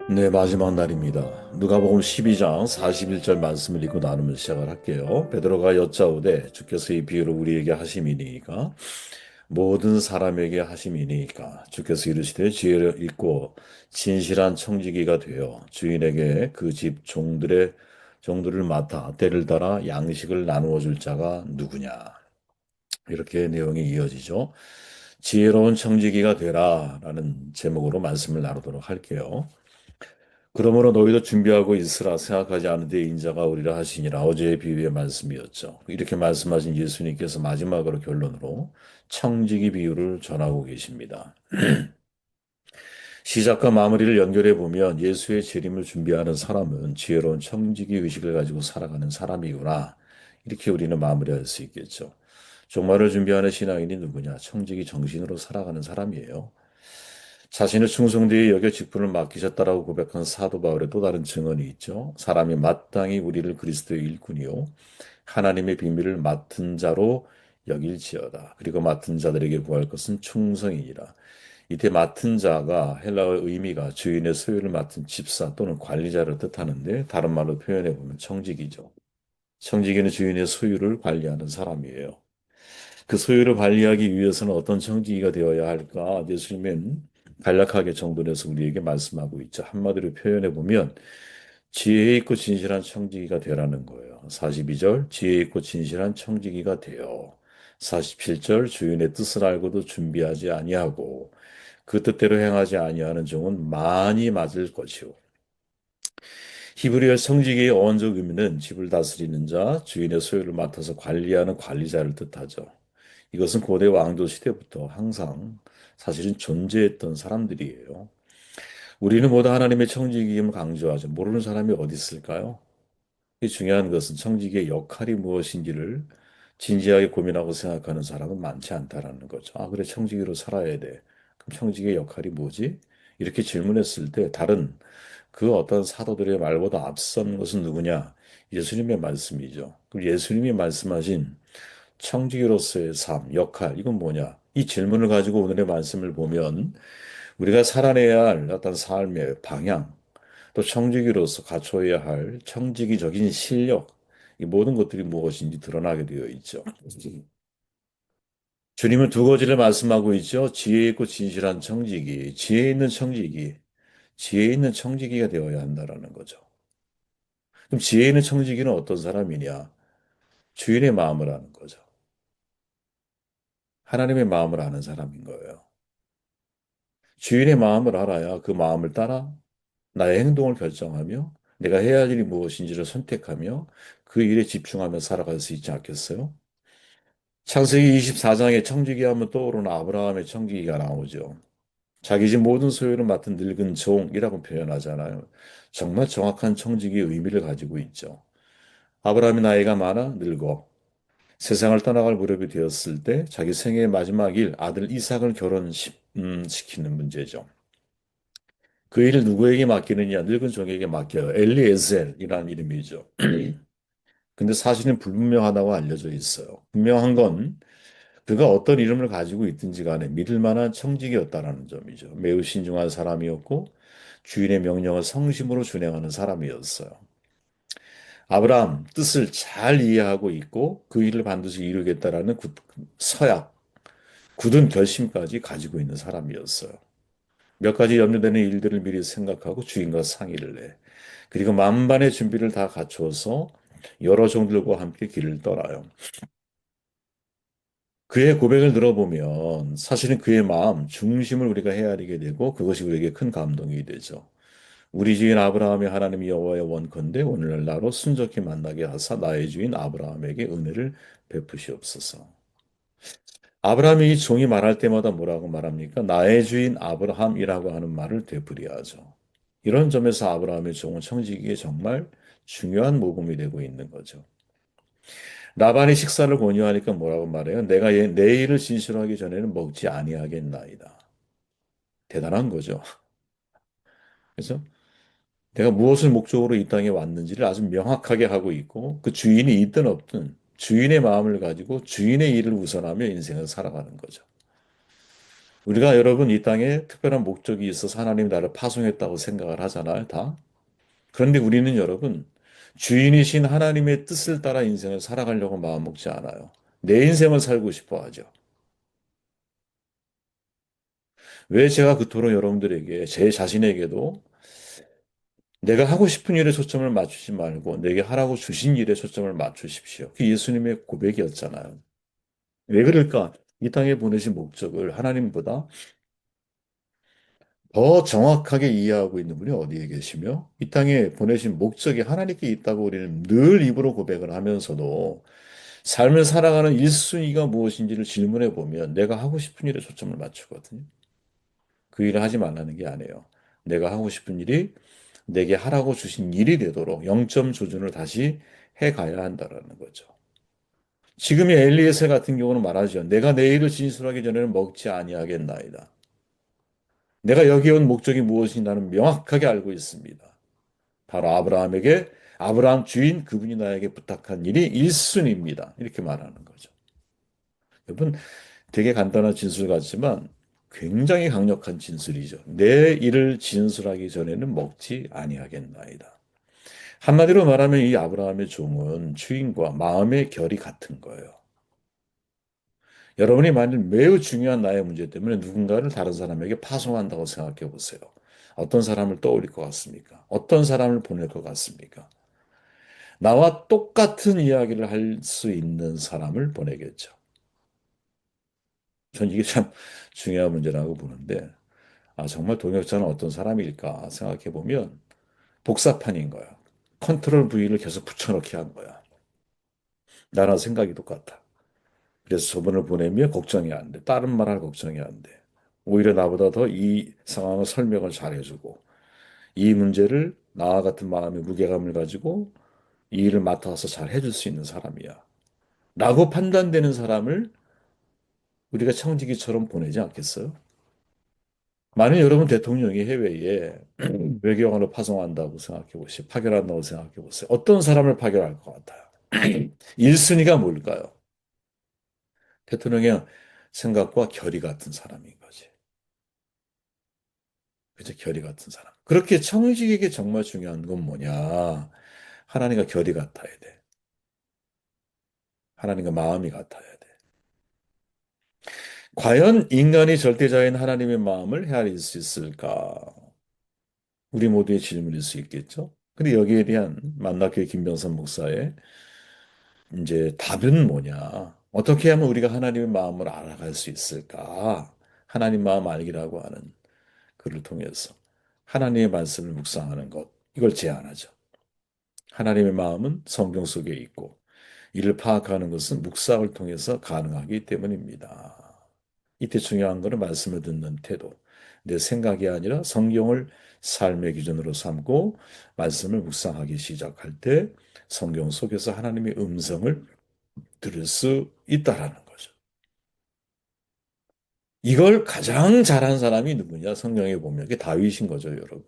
네, 마지막 날입니다. 누가복음 12장 41절 말씀을 읽고 나누면 시작을 할게요. 베드로가 여짜오되 주께서 이 비유를 우리에게 하심이니까 모든 사람에게 하심이니까 주께서 이르시되 지혜를 읽고 진실한 청지기가 되어 주인에게 그 집 종들을 맡아 때를 따라 양식을 나누어 줄 자가 누구냐. 이렇게 내용이 이어지죠. 지혜로운 청지기가 되라라는 제목으로 말씀을 나누도록 할게요. 그러므로 너희도 준비하고 있으라 생각하지 않은 데 인자가 오리라 하시니라. 어제의 비유의 말씀이었죠. 이렇게 말씀하신 예수님께서 마지막으로 결론으로 청지기 비유를 전하고 계십니다. 시작과 마무리를 연결해 보면 예수의 재림을 준비하는 사람은 지혜로운 청지기 의식을 가지고 살아가는 사람이구나. 이렇게 우리는 마무리할 수 있겠죠. 종말을 준비하는 신앙인이 누구냐? 청지기 정신으로 살아가는 사람이에요. 자신을 충성되이 여겨 직분을 맡기셨다라고 고백한 사도 바울의 또 다른 증언이 있죠. 사람이 마땅히 우리를 그리스도의 일꾼이요 하나님의 비밀을 맡은 자로 여길지어다. 그리고 맡은 자들에게 구할 것은 충성이니라. 이때 맡은 자가 헬라어 의미가 주인의 소유를 맡은 집사 또는 관리자를 뜻하는데 다른 말로 표현해 보면 청직이죠. 청지기는 주인의 소유를 관리하는 사람이에요. 그 소유를 관리하기 위해서는 어떤 청지기가 되어야 할까? 예수님은 간략하게 정돈해서 우리에게 말씀하고 있죠. 한마디로 표현해 보면 지혜 있고 진실한 청지기가 되라는 거예요. 42절 지혜 있고 진실한 청지기가 되어 47절 주인의 뜻을 알고도 준비하지 아니하고 그 뜻대로 행하지 아니하는 종은 많이 맞을 것이요. 히브리어 청지기의 어원적 의미는 집을 다스리는 자, 주인의 소유를 맡아서 관리하는 관리자를 뜻하죠. 이것은 고대 왕조 시대부터 항상 사실은 존재했던 사람들이에요. 우리는 모두 하나님의 청지기임을 강조하죠. 모르는 사람이 어디 있을까요? 이 중요한 것은 청지기의 역할이 무엇인지를 진지하게 고민하고 생각하는 사람은 많지 않다라는 거죠. 아, 그래, 청지기로 살아야 돼. 그럼 청지기의 역할이 뭐지? 이렇게 질문했을 때 다른 그 어떤 사도들의 말보다 앞선 것은 누구냐? 예수님의 말씀이죠. 그럼 예수님이 말씀하신 청지기로서의 삶, 역할, 이건 뭐냐? 이 질문을 가지고 오늘의 말씀을 보면 우리가 살아내야 할 어떤 삶의 방향, 또 청지기로서 갖춰야 할 청지기적인 실력, 이 모든 것들이 무엇인지 드러나게 되어 있죠. 주님은 두 가지를 말씀하고 있죠. 지혜 있고 진실한 청지기, 지혜 있는 청지기가 되어야 한다라는 거죠. 그럼 지혜 있는 청지기는 어떤 사람이냐? 주인의 마음을 아는 거죠. 하나님의 마음을 아는 사람인 거예요. 주인의 마음을 알아야 그 마음을 따라 나의 행동을 결정하며 내가 해야 할 일이 무엇인지를 선택하며 그 일에 집중하며 살아갈 수 있지 않겠어요? 창세기 24장에 청지기 하면 떠오르는 아브라함의 청지기가 나오죠. 자기 집 모든 소유를 맡은 늙은 종이라고 표현하잖아요. 정말 정확한 청지기의 의미를 가지고 있죠. 아브라함이 나이가 많아 늙어 세상을 떠나갈 무렵이 되었을 때 자기 생애의 마지막 일 아들 이삭을 결혼시키는 문제죠. 그 일을 누구에게 맡기느냐? 늙은 종에게 맡겨요. 엘리에셀이라는 이름이죠. 근데 사실은 불분명하다고 알려져 있어요. 분명한 건 그가 어떤 이름을 가지고 있든지 간에 믿을 만한 청직이었다라는 점이죠. 매우 신중한 사람이었고 주인의 명령을 성심으로 준행하는 사람이었어요. 아브라함 뜻을 잘 이해하고 있고 그 일을 반드시 이루겠다라는 서약, 굳은 결심까지 가지고 있는 사람이었어요. 몇 가지 염려되는 일들을 미리 생각하고 주인과 상의를 해. 그리고 만반의 준비를 다 갖추어서 여러 종들과 함께 길을 떠나요. 그의 고백을 들어보면 사실은 그의 마음 중심을 우리가 헤아리게 되고 그것이 우리에게 큰 감동이 되죠. 우리 주인 아브라함이 하나님 여호와의 원컨대 오늘날 나로 순적히 만나게 하사 나의 주인 아브라함에게 은혜를 베푸시옵소서. 아브라함이 이 종이 말할 때마다 뭐라고 말합니까? 나의 주인 아브라함이라고 하는 말을 되풀이하죠. 이런 점에서 아브라함의 종은 청지기에 정말 중요한 모범이 되고 있는 거죠. 라반이 식사를 권유하니까 뭐라고 말해요? 내가 내 일을 진실하기 전에는 먹지 아니하겠나이다. 대단한 거죠. 그래서 내가 무엇을 목적으로 이 땅에 왔는지를 아주 명확하게 하고 있고 그 주인이 있든 없든 주인의 마음을 가지고 주인의 일을 우선하며 인생을 살아가는 거죠. 우리가 여러분 이 땅에 특별한 목적이 있어서 하나님이 나를 파송했다고 생각을 하잖아요, 다. 그런데 우리는 여러분, 주인이신 하나님의 뜻을 따라 인생을 살아가려고 마음먹지 않아요. 내 인생을 살고 싶어 하죠. 왜 제가 그토록 여러분들에게, 제 자신에게도 내가 하고 싶은 일에 초점을 맞추지 말고 내게 하라고 주신 일에 초점을 맞추십시오. 그 예수님의 고백이었잖아요. 왜 그럴까? 이 땅에 보내신 목적을 하나님보다 더 정확하게 이해하고 있는 분이 어디에 계시며 이 땅에 보내신 목적이 하나님께 있다고 우리는 늘 입으로 고백을 하면서도 삶을 살아가는 1순위가 무엇인지를 질문해 보면 내가 하고 싶은 일에 초점을 맞추거든요. 그 일을 하지 말라는 게 아니에요. 내가 하고 싶은 일이 내게 하라고 주신 일이 되도록 0점 조준을 다시 해 가야 한다라는 거죠. 지금의 엘리에셀 같은 경우는 말하죠. 내가 내 일을 진술하기 전에는 먹지 아니하겠나이다. 내가 여기 온 목적이 무엇인지 나는 명확하게 알고 있습니다. 바로 아브라함에게 아브라함 주인 그분이 나에게 부탁한 일이 1순위입니다. 이렇게 말하는 거죠. 여러분 되게 간단한 진술 같지만 굉장히 강력한 진술이죠. 내 일을 진술하기 전에는 먹지 아니하겠나이다. 한마디로 말하면 이 아브라함의 종은 주인과 마음의 결이 같은 거예요. 여러분이 만일 매우 중요한 나의 문제 때문에 누군가를 다른 사람에게 파송한다고 생각해 보세요. 어떤 사람을 떠올릴 것 같습니까? 어떤 사람을 보낼 것 같습니까? 나와 똑같은 이야기를 할 수 있는 사람을 보내겠죠. 전 이게 참 중요한 문제라고 보는데, 아, 정말 동역자는 어떤 사람일까 생각해 보면 복사판인 거야. 컨트롤 V를 계속 붙여넣기 한 거야. 나랑 생각이 똑같아. 그래서 저분을 보내면 걱정이 안 돼. 다른 말할 걱정이 안 돼. 오히려 나보다 더 이 상황을 설명을 잘 해주고, 이 문제를 나와 같은 마음의 무게감을 가지고 이 일을 맡아서 잘 해줄 수 있는 사람이야. 라고 판단되는 사람을 우리가 청지기처럼 보내지 않겠어요? 만약 여러분 대통령이 해외에 외교관을 파송한다고 생각해 보세요. 파견한다고 생각해 보세요. 어떤 사람을 파견할 것 같아요? 1순위가 뭘까요? 대통령의 생각과 결이 같은 사람인 거지. 그죠? 결이 같은 사람. 그렇게 청지기에게 정말 중요한 건 뭐냐? 하나님과 결이 같아야 돼. 하나님과 마음이 같아야 돼. 과연 인간이 절대자인 하나님의 마음을 헤아릴 수 있을까? 우리 모두의 질문일 수 있겠죠? 근데 여기에 대한 만나교회 김병선 목사의 이제 답은 뭐냐? 어떻게 하면 우리가 하나님의 마음을 알아갈 수 있을까? 하나님 마음 알기라고 하는 글을 통해서 하나님의 말씀을 묵상하는 것, 이걸 제안하죠. 하나님의 마음은 성경 속에 있고 이를 파악하는 것은 묵상을 통해서 가능하기 때문입니다. 이때 중요한 것은 말씀을 듣는 태도. 내 생각이 아니라 성경을 삶의 기준으로 삼고 말씀을 묵상하기 시작할 때 성경 속에서 하나님의 음성을 들을 수 있다라는 거죠. 이걸 가장 잘한 사람이 누구냐? 성경에 보면 그게 다윗인 거죠, 여러분.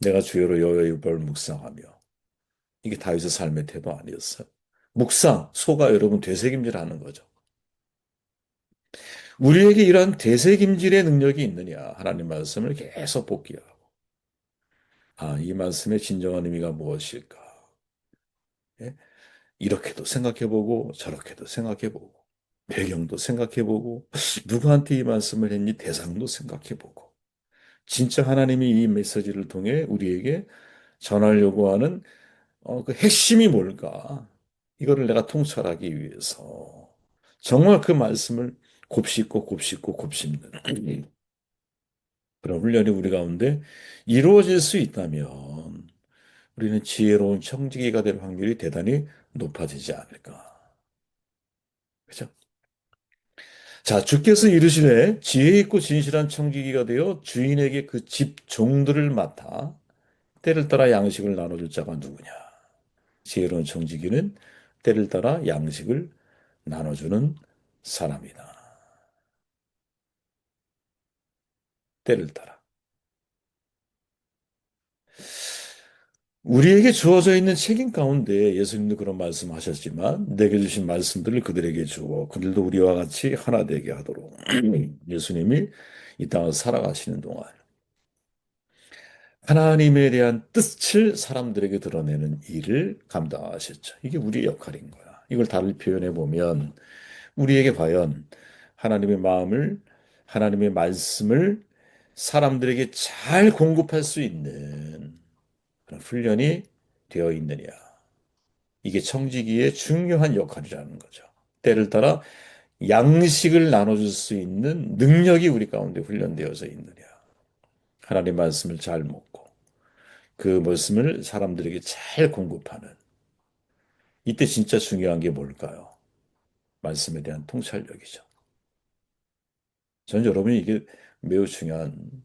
내가 주여로 여호와의 율법을 묵상하며 이게 다윗의 삶의 태도 아니었어요? 묵상, 소가 여러분 되새김질하는 거죠. 우리에게 이러한 되새김질의 능력이 있느냐? 하나님 말씀을 계속 복기하고. 아, 이 말씀의 진정한 의미가 무엇일까? 예? 이렇게도 생각해보고 저렇게도 생각해보고 배경도 생각해보고 누구한테 이 말씀을 했니 대상도 생각해보고 진짜 하나님이 이 메시지를 통해 우리에게 전하려고 하는 그 핵심이 뭘까? 이거를 내가 통찰하기 위해서 정말 그 말씀을 곱씹고 곱씹고 곱씹는 그런 훈련이 우리 가운데 이루어질 수 있다면 우리는 지혜로운 청지기가 될 확률이 대단히 높아지지 않을까. 그죠? 자, 주께서 이르시되 지혜 있고 진실한 청지기가 되어 주인에게 그 집 종들을 맡아 때를 따라 양식을 나눠줄 자가 누구냐? 지혜로운 청지기는 때를 따라 양식을 나눠주는 사람이다. 때를 따라. 우리에게 주어져 있는 책임 가운데 예수님도 그런 말씀하셨지만 내게 주신 말씀들을 그들에게 주어 그들도 우리와 같이 하나 되게 하도록 예수님이 이 땅을 살아가시는 동안 하나님에 대한 뜻을 사람들에게 드러내는 일을 감당하셨죠. 이게 우리의 역할인 거야. 이걸 다르게 표현해 보면 우리에게 과연 하나님의 마음을, 하나님의 말씀을 사람들에게 잘 공급할 수 있는 그런 훈련이 되어 있느냐. 이게 청지기의 중요한 역할이라는 거죠. 때를 따라 양식을 나눠줄 수 있는 능력이 우리 가운데 훈련되어져 있느냐. 하나님 말씀을 잘 먹고 그 말씀을 사람들에게 잘 공급하는. 이때 진짜 중요한 게 뭘까요? 말씀에 대한 통찰력이죠. 저는 여러분이 이게 매우 중요한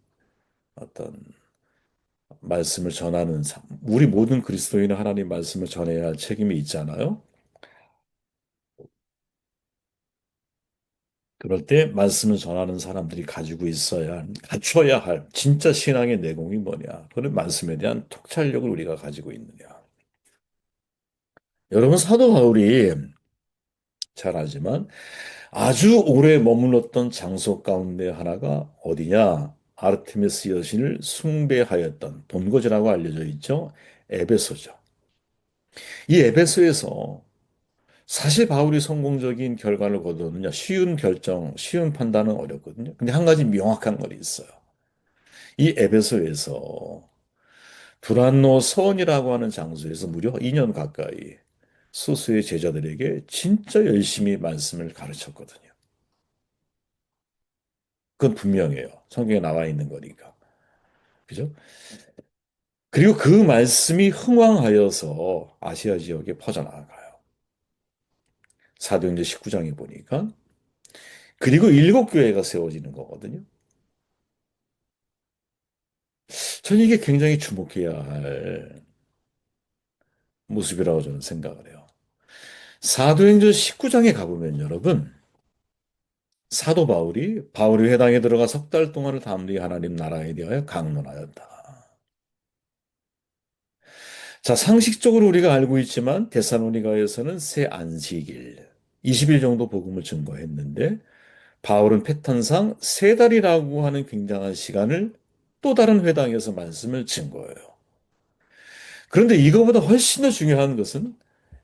어떤 말씀을 전하는 삶. 우리 모든 그리스도인은 하나님 말씀을 전해야 할 책임이 있잖아요. 그럴 때 말씀을 전하는 사람들이 가지고 있어야 갖춰야 할 진짜 신앙의 내공이 뭐냐? 그런 말씀에 대한 통찰력을 우리가 가지고 있느냐? 여러분 사도 바울이 잘 알지만 아주 오래 머물렀던 장소 가운데 하나가 어디냐? 아르테미스 여신을 숭배하였던 본거지라고 알려져 있죠. 에베소죠. 이 에베소에서 사실 바울이 성공적인 결과를 거두느냐 쉬운 결정, 쉬운 판단은 어렵거든요. 근데 한 가지 명확한 건 있어요. 이 에베소에서 두란노 서원이라고 하는 장소에서 무려 2년 가까이 소수의 제자들에게 진짜 열심히 말씀을 가르쳤거든요. 그건 분명해요. 성경에 나와 있는 거니까. 그죠? 그리고 그 말씀이 흥왕하여서 아시아 지역에 퍼져나가요. 사도행전 19장에 보니까. 그리고 일곱 교회가 세워지는 거거든요. 저는 이게 굉장히 주목해야 할 모습이라고 저는 생각을 해요. 사도행전 19장에 가보면 여러분, 사도 바울이 회당에 들어가 석 달 동안을 담대히 하나님 나라에 대하여 강론하였다. 자, 상식적으로 우리가 알고 있지만 데살로니가에서는 새 안식일 20일 정도 복음을 증거했는데 바울은 패턴상 세 달이라고 하는 굉장한 시간을 또 다른 회당에서 말씀을 증거해요. 그런데 이거보다 훨씬 더 중요한 것은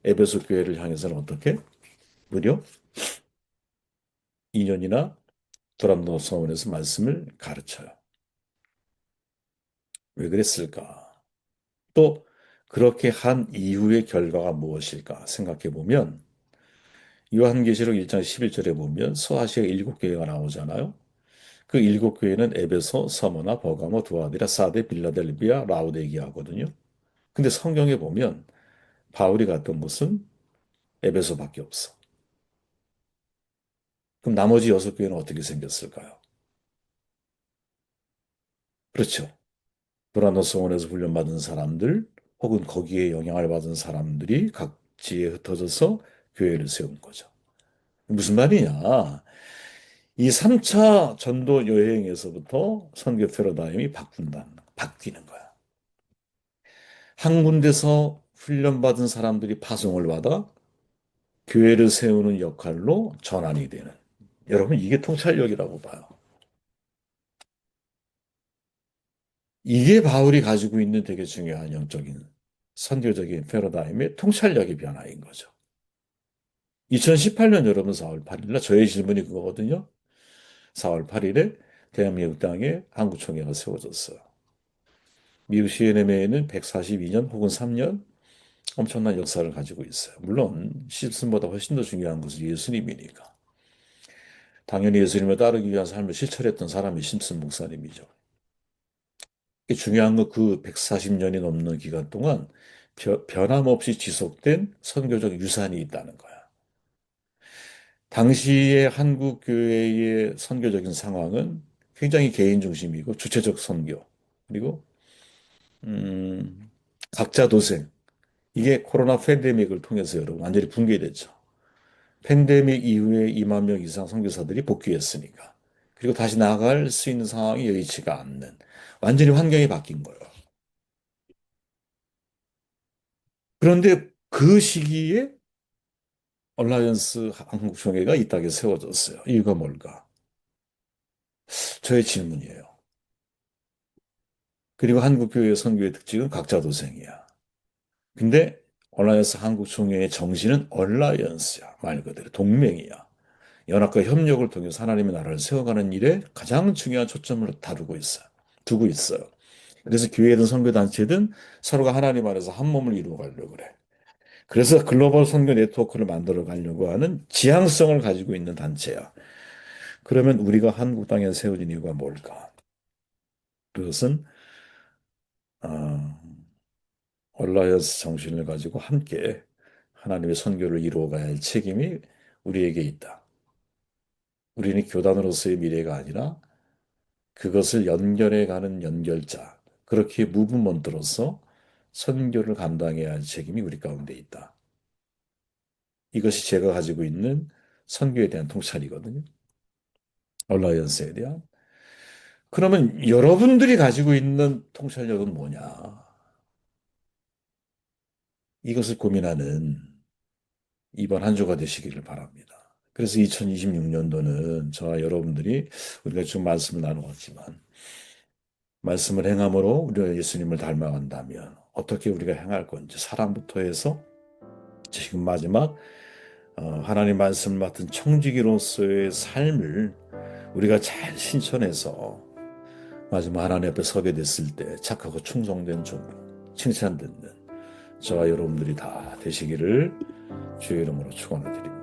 에베소 교회를 향해서는 어떻게? 무려 2년이나 도람도 서원에서 말씀을 가르쳐요. 왜 그랬을까? 또 그렇게 한 이후의 결과가 무엇일까 생각해 보면 요한계시록 1장 11절에 보면 서아시아 일곱 교회가 나오잖아요. 그 일곱 교회는 에베소, 서머나, 버가모, 두아디라, 사데, 빌라델비아, 라오데기아거든요. 근데 성경에 보면 바울이 갔던 곳은 에베소밖에 없어. 그럼 나머지 여섯 교회는 어떻게 생겼을까요? 그렇죠. 도라노스원에서 훈련받은 사람들 혹은 거기에 영향을 받은 사람들이 각지에 흩어져서 교회를 세운 거죠. 무슨 말이냐? 이 3차 전도 여행에서부터 선교 패러다임이 바뀌는 거야. 한 군데서 훈련받은 사람들이 파송을 받아 교회를 세우는 역할로 전환이 되는. 여러분, 이게 통찰력이라고 봐요. 이게 바울이 가지고 있는 되게 중요한 영적인 선교적인 패러다임의 통찰력의 변화인 거죠. 2018년 여러분 4월 8일 날 저의 질문이 그거거든요. 4월 8일에 대한민국 땅에 한국총회가 세워졌어요. 미국 CNMA는 142년 혹은 3년 엄청난 역사를 가지고 있어요. 물론 시스템보다 훨씬 더 중요한 것은 예수님이니까. 당연히 예수님을 따르기 위한 삶을 실천했던 사람이 심슨 목사님이죠. 중요한 건 그 140년이 넘는 기간 동안 변함없이 지속된 선교적 유산이 있다는 거야. 당시의 한국 교회의 선교적인 상황은 굉장히 개인 중심이고 주체적 선교 그리고 음, 각자 도생 이게 코로나 팬데믹을 통해서 여러분 완전히 붕괴됐죠. 팬데믹 이후에 2만 명 이상 선교사들이 복귀했으니까 그리고 다시 나아갈 수 있는 상황이 여의치가 않는 완전히 환경이 바뀐 거예요. 그런데 그 시기에 얼라이언스 한국총회가 이 땅에 세워졌어요. 이유가 뭘까? 저의 질문이에요. 그리고 한국교회 선교의 특징은 각자 도생이야. 근데 얼라이언스 한국총회의 정신은 얼라이언스야. 말 그대로 동맹이야. 연합과 협력을 통해서 하나님의 나라를 세워가는 일에 가장 중요한 초점을 다루고 있어요. 두고 있어요. 그래서 교회든 선교단체든 서로가 하나님 안에서 한 몸을 이루어 가려고 그래. 그래서 글로벌 선교 네트워크를 만들어 가려고 하는 지향성을 가지고 있는 단체야. 그러면 우리가 한국 땅에 세워진 이유가 뭘까? 그것은 어, 얼라이언스 정신을 가지고 함께 하나님의 선교를 이루어가야 할 책임이 우리에게 있다. 우리는 교단으로서의 미래가 아니라 그것을 연결해 가는 연결자, 그렇게 무브먼트로서 선교를 감당해야 할 책임이 우리 가운데 있다. 이것이 제가 가지고 있는 선교에 대한 통찰이거든요. 얼라이언스에 대한. 그러면 여러분들이 가지고 있는 통찰력은 뭐냐? 이것을 고민하는 이번 한 주가 되시기를 바랍니다. 그래서 2026년도는 저와 여러분들이 우리가 좀 말씀을 나누었지만 말씀을 행함으로 우리가 예수님을 닮아간다면 어떻게 우리가 행할 건지 사람부터 해서 지금 마지막 하나님 말씀을 맡은 청지기로서의 삶을 우리가 잘 실천해서 마지막 하나님 앞에 서게 됐을 때 착하고 충성된 종으로 칭찬받는 저와 여러분들이 다 되시기를 주의 이름으로 축원을 드립니다.